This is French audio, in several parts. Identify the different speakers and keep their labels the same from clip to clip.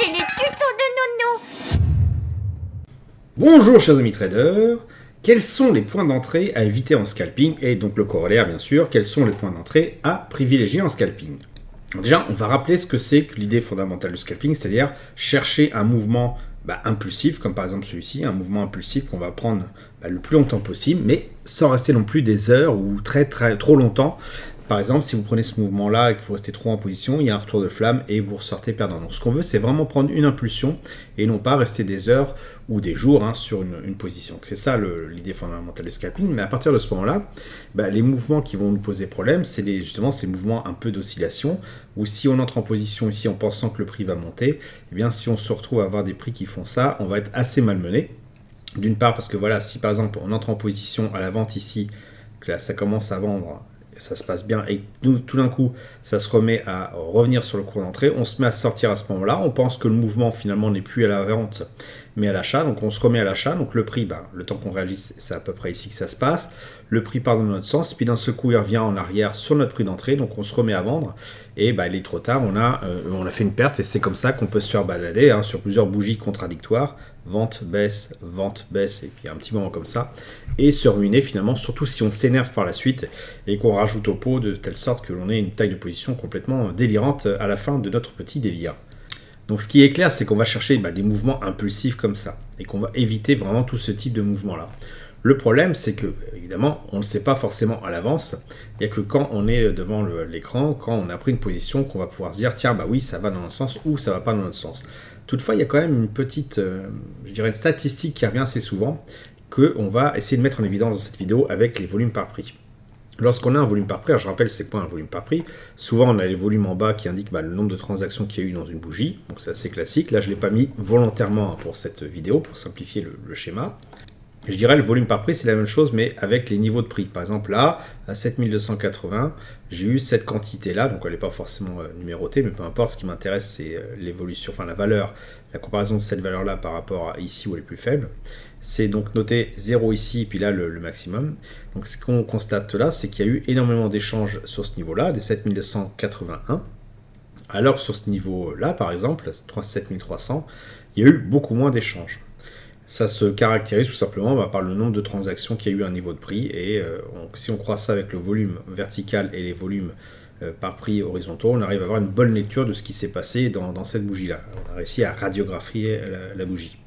Speaker 1: c'est les tutos de Nono.
Speaker 2: Bonjour chers amis traders, quels sont les points d'entrée à éviter en scalping et donc le corollaire bien sûr, quels sont les points d'entrée à privilégier en scalping. Alors déjà, on va rappeler ce que c'est que l'idée fondamentale du scalping, c'est-à-dire chercher un mouvement impulsif, comme par exemple celui-ci, un mouvement impulsif qu'on va prendre le plus longtemps possible, mais sans rester non plus des heures ou trop longtemps. Par exemple, si vous prenez ce mouvement-là et que vous restez trop en position, il y a un retour de flamme et vous ressortez perdant. Donc ce qu'on veut, c'est vraiment prendre une impulsion et non pas rester des heures ou des jours sur une position. Donc, c'est ça l'idée fondamentale du scalping. Mais à partir de ce moment-là, les mouvements qui vont nous poser problème, c'est justement ces mouvements un peu d'oscillation, où si on entre en position ici en pensant que le prix va monter, eh bien si on se retrouve à avoir des prix qui font ça, on va être assez malmené. D'une part parce que voilà, si par exemple on entre en position à la vente ici, que là ça commence à vendre, ça se passe bien et tout d'un coup ça se remet à revenir sur le cours d'entrée, on se met à sortir à ce moment-là, on pense que le mouvement finalement n'est plus à la vente mais à l'achat, donc on se remet à l'achat, donc le prix, le temps qu'on réagisse, c'est à peu près ici que ça se passe, le prix part dans notre sens, puis d'un seul coup il revient en arrière sur notre prix d'entrée, donc on se remet à vendre, et il est trop tard, on a fait une perte, et c'est comme ça qu'on peut se faire balader sur plusieurs bougies contradictoires, vente, baisse, et puis un petit moment comme ça, et se ruiner finalement, surtout si on s'énerve par la suite, et qu'on rajoute au pot de telle sorte que l'on ait une taille de position complètement délirante à la fin de notre petit délire. Donc ce qui est clair, c'est qu'on va chercher des mouvements impulsifs comme ça, et qu'on va éviter vraiment tout ce type de mouvement-là. Le problème, c'est que, évidemment, on ne le sait pas forcément à l'avance, il n'y a que quand on est devant l'écran, quand on a pris une position, qu'on va pouvoir se dire, tiens, oui, ça va dans notre sens, ou ça va pas dans notre sens. Toutefois, il y a quand même une petite, une statistique qui revient assez souvent, qu'on va essayer de mettre en évidence dans cette vidéo avec les volumes par prix. Lorsqu'on a un volume par prix, alors je rappelle c'est quoi un volume par prix, souvent on a les volumes en bas qui indiquent le nombre de transactions qu'il y a eu dans une bougie, donc c'est assez classique, là je ne l'ai pas mis volontairement pour cette vidéo, pour simplifier le schéma. Je dirais le volume par prix c'est la même chose mais avec les niveaux de prix. Par exemple là, à 7280, j'ai eu cette quantité là, donc elle n'est pas forcément numérotée, mais peu importe, ce qui m'intéresse c'est l'évolution, enfin la valeur, la comparaison de cette valeur là par rapport à ici où elle est plus faible. C'est donc noté 0 ici, puis là le maximum. Donc ce qu'on constate là, c'est qu'il y a eu énormément d'échanges sur ce niveau-là, des 7281. Alors que sur ce niveau-là, par exemple, 7300, il y a eu beaucoup moins d'échanges. Ça se caractérise tout simplement par le nombre de transactions qu'il y a eu à un niveau de prix. Et si on croise ça avec le volume vertical et les volumes par prix horizontaux, on arrive à avoir une bonne lecture de ce qui s'est passé dans cette bougie-là. On a réussi à radiographier la bougie.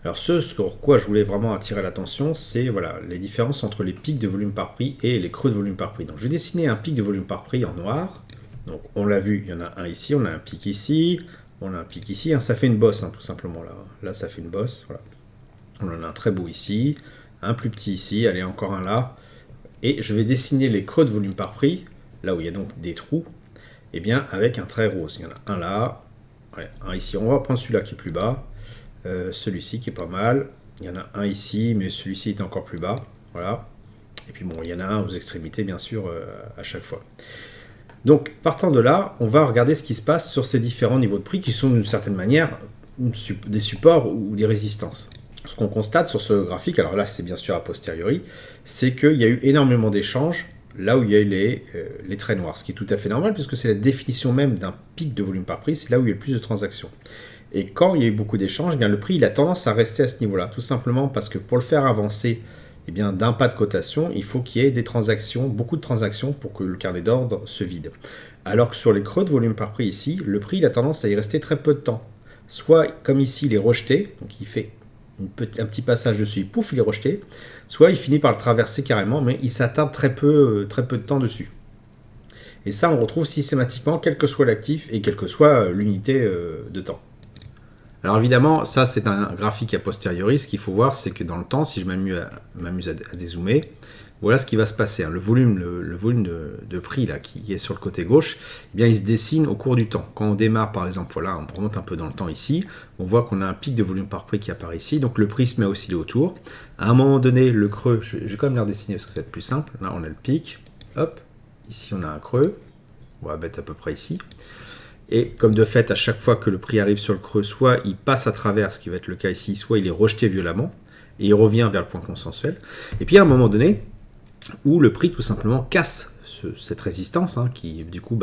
Speaker 2: Alors sur quoi je voulais vraiment attirer l'attention, c'est les différences entre les pics de volume par prix et les creux de volume par prix. Donc je vais dessiner un pic de volume par prix en noir. Donc on l'a vu, il y en a un ici, on a un pic ici, on a un pic ici, ça fait une bosse tout simplement là. Là ça fait une bosse, voilà. On en a un très beau ici, un plus petit ici, allez encore un là. Et je vais dessiner les creux de volume par prix, là où il y a donc des trous, et bien avec un trait rose. Il y en a un là, un ici, on va prendre celui-là qui est plus bas. Celui-ci qui est pas mal, il y en a un ici, mais celui-ci est encore plus bas, voilà. Et puis il y en a un aux extrémités, bien sûr, à chaque fois. Donc, partant de là, on va regarder ce qui se passe sur ces différents niveaux de prix qui sont d'une certaine manière des supports ou des résistances. Ce qu'on constate sur ce graphique, alors là, c'est bien sûr a posteriori, c'est qu'il y a eu énormément d'échanges là où il y a eu les traits noirs, ce qui est tout à fait normal puisque c'est la définition même d'un pic de volume par prix, c'est là où il y a le plus de transactions. Et quand il y a eu beaucoup d'échanges, le prix il a tendance à rester à ce niveau-là, tout simplement parce que pour le faire avancer d'un pas de cotation, il faut qu'il y ait des transactions, beaucoup de transactions pour que le carnet d'ordre se vide. Alors que sur les creux de volume par prix ici, le prix il a tendance à y rester très peu de temps. Soit comme ici il est rejeté, donc il fait un petit passage dessus, pouf il est rejeté, soit il finit par le traverser carrément, mais il s'attarde très peu de temps dessus. Et ça on retrouve systématiquement quel que soit l'actif et quelle que soit l'unité de temps. Alors évidemment, ça c'est un graphique a posteriori. Ce qu'il faut voir, c'est que dans le temps, si je m'amuse à dézoomer, voilà ce qui va se passer. Le volume de prix là, qui est sur le côté gauche, il se dessine au cours du temps. Quand on démarre, par exemple, on remonte un peu dans le temps ici, on voit qu'on a un pic de volume par prix qui apparaît ici. Donc le prix se met à osciller autour. À un moment donné, le creux, je vais quand même le redessiner parce que ça va être plus simple. Là, on a le pic. Hop, ici on a un creux. On va mettre à peu près ici. Et comme de fait, à chaque fois que le prix arrive sur le creux, soit il passe à travers, ce qui va être le cas ici, soit il est rejeté violemment, et il revient vers le point consensuel. Et puis à un moment donné, où le prix tout simplement casse cette résistance, hein, qui du coup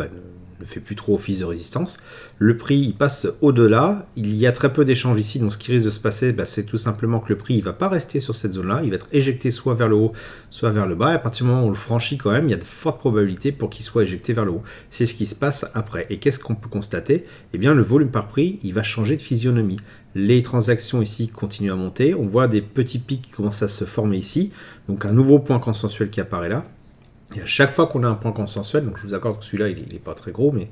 Speaker 2: ne fait plus trop office de résistance. Le prix il passe au-delà, il y a très peu d'échanges ici, donc ce qui risque de se passer, c'est tout simplement que le prix ne va pas rester sur cette zone-là, il va être éjecté soit vers le haut, soit vers le bas, et à partir du moment où on le franchit quand même, il y a de fortes probabilités pour qu'il soit éjecté vers le haut. C'est ce qui se passe après. Et qu'est-ce qu'on peut constater? Eh bien le volume par prix, il va changer de physionomie. Les transactions ici continuent à monter, on voit des petits pics qui commencent à se former ici, donc un nouveau point consensuel qui apparaît là. Et à chaque fois qu'on a un point consensuel, donc je vous accorde que celui-là il n'est pas très gros, mais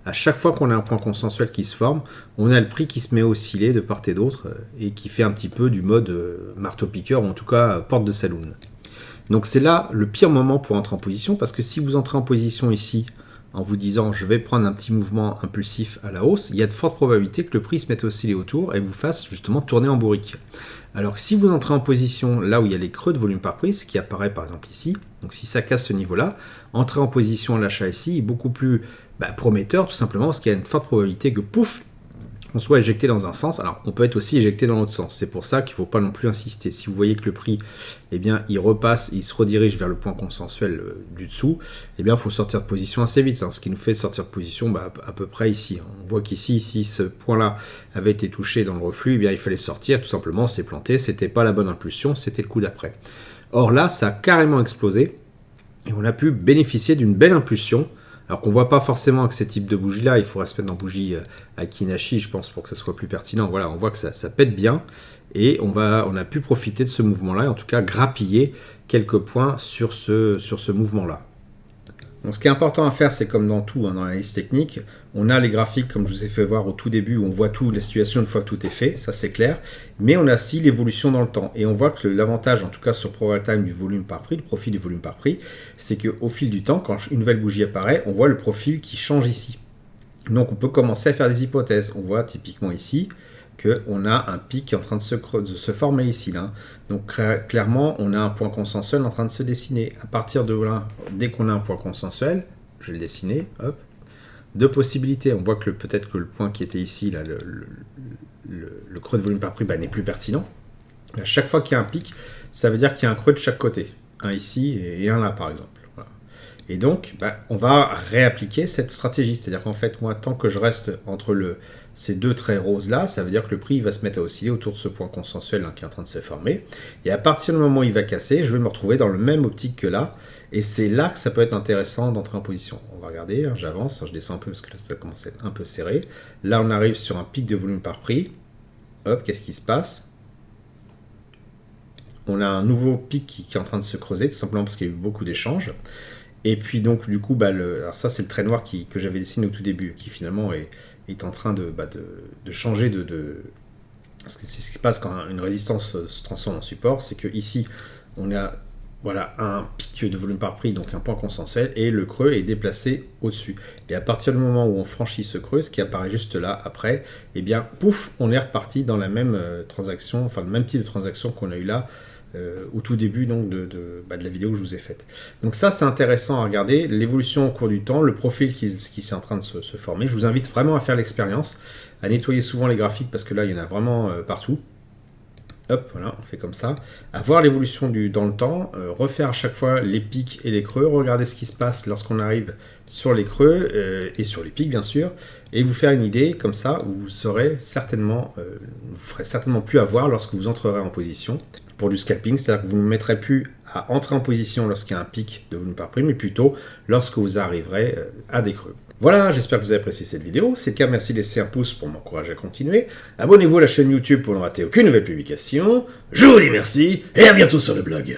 Speaker 2: à chaque fois qu'on a un point consensuel qui se forme, on a le prix qui se met à osciller de part et d'autre et qui fait un petit peu du mode marteau-piqueur, ou en tout cas porte de saloon. Donc c'est là le pire moment pour entrer en position, parce que si vous entrez en position ici en vous disant je vais prendre un petit mouvement impulsif à la hausse, il y a de fortes probabilités que le prix se mette à osciller autour et vous fasse justement tourner en bourrique. Alors que si vous entrez en position là où il y a les creux de volume par prix, ce qui apparaît par exemple ici, donc si ça casse ce niveau-là, entrer en position à l'achat ici est beaucoup plus prometteur, tout simplement parce qu'il y a une forte probabilité que pouf, on soit éjecté dans un sens. Alors on peut être aussi éjecté dans l'autre sens, c'est pour ça qu'il ne faut pas non plus insister. Si vous voyez que le prix, il repasse, il se redirige vers le point consensuel du dessous, il faut sortir de position assez vite, ce qui nous fait sortir de position à peu près ici. On voit qu'ici, si ce point-là avait été touché dans le reflux, il fallait sortir, tout simplement, c'est planté, c'était pas la bonne impulsion, c'était le coup d'après. Or là, ça a carrément explosé, et on a pu bénéficier d'une belle impulsion, alors qu'on ne voit pas forcément avec ces types de bougies-là, il faudra se mettre en bougie à Kinashi, je pense, pour que ça soit plus pertinent. Voilà, on voit que ça pète bien, et on a pu profiter de ce mouvement-là, et en tout cas grappiller quelques points sur ce mouvement-là. Donc ce qui est important à faire, c'est comme dans tout, dans l'analyse technique, on a les graphiques comme je vous ai fait voir au tout début, où on voit toute la situation une fois que tout est fait, ça c'est clair, mais on a aussi l'évolution dans le temps, et on voit que l'avantage, en tout cas sur ProRealTime du volume par prix, le profil du volume par prix, c'est qu'au fil du temps, quand une nouvelle bougie apparaît, on voit le profil qui change ici. Donc on peut commencer à faire des hypothèses, on voit typiquement ici, qu'on a un pic qui est en train de se former ici. Là. Donc clairement, on a un point consensuel en train de se dessiner. À partir de là, dès qu'on a un point consensuel, je vais le dessiner, hop, deux possibilités. On voit que peut-être que le point qui était ici, là, le creux de volume par prix, n'est plus pertinent. À chaque fois qu'il y a un pic, ça veut dire qu'il y a un creux de chaque côté. Un ici et un là, par exemple. Voilà. Et donc, on va réappliquer cette stratégie. C'est-à-dire qu'en fait, moi, tant que je reste entre ces deux traits roses-là, ça veut dire que le prix va se mettre à osciller autour de ce point consensuel qui est en train de se former. Et à partir du moment où il va casser, je vais me retrouver dans le même optique que là. Et c'est là que ça peut être intéressant d'entrer en position. On va regarder, j'avance, je descends un peu parce que là, ça commence à être un peu serré. Là, on arrive sur un pic de volume par prix. Hop, qu'est-ce qui se passe? On a un nouveau pic qui est en train de se creuser, tout simplement parce qu'il y a eu beaucoup d'échanges. Et puis donc, du coup, alors ça, c'est le trait noir que j'avais dessiné au tout début, qui finalement est en train de changer Parce que c'est ce qui se passe quand une résistance se transforme en support, c'est que ici on a un pic de volume par prix, donc un point consensuel, et le creux est déplacé au-dessus. Et à partir du moment où on franchit ce creux, ce qui apparaît juste là après, pouf, on est reparti dans la même transaction, enfin le même type de transaction qu'on a eu là, au tout début donc, de la vidéo que je vous ai faite. Donc ça c'est intéressant à regarder, l'évolution au cours du temps, le profil qui est en train de se former. Je vous invite vraiment à faire l'expérience, à nettoyer souvent les graphiques parce que là il y en a vraiment partout. Hop, voilà, on fait comme ça. À voir l'évolution dans le temps, refaire à chaque fois les pics et les creux, regarder ce qui se passe lorsqu'on arrive sur les creux et sur les pics bien sûr, et vous faire une idée comme ça où vous ferez certainement plus avoir lorsque vous entrerez en position pour du scalping, c'est-à-dire que vous ne mettrez plus à entrer en position lorsqu'il y a un pic de volume par prix, mais plutôt lorsque vous arriverez à des creux. Voilà, j'espère que vous avez apprécié cette vidéo. Si c'est le cas, merci de laisser un pouce pour m'encourager à continuer. Abonnez-vous à la chaîne YouTube pour ne rater aucune nouvelle publication. Je vous dis merci et à bientôt sur le blog.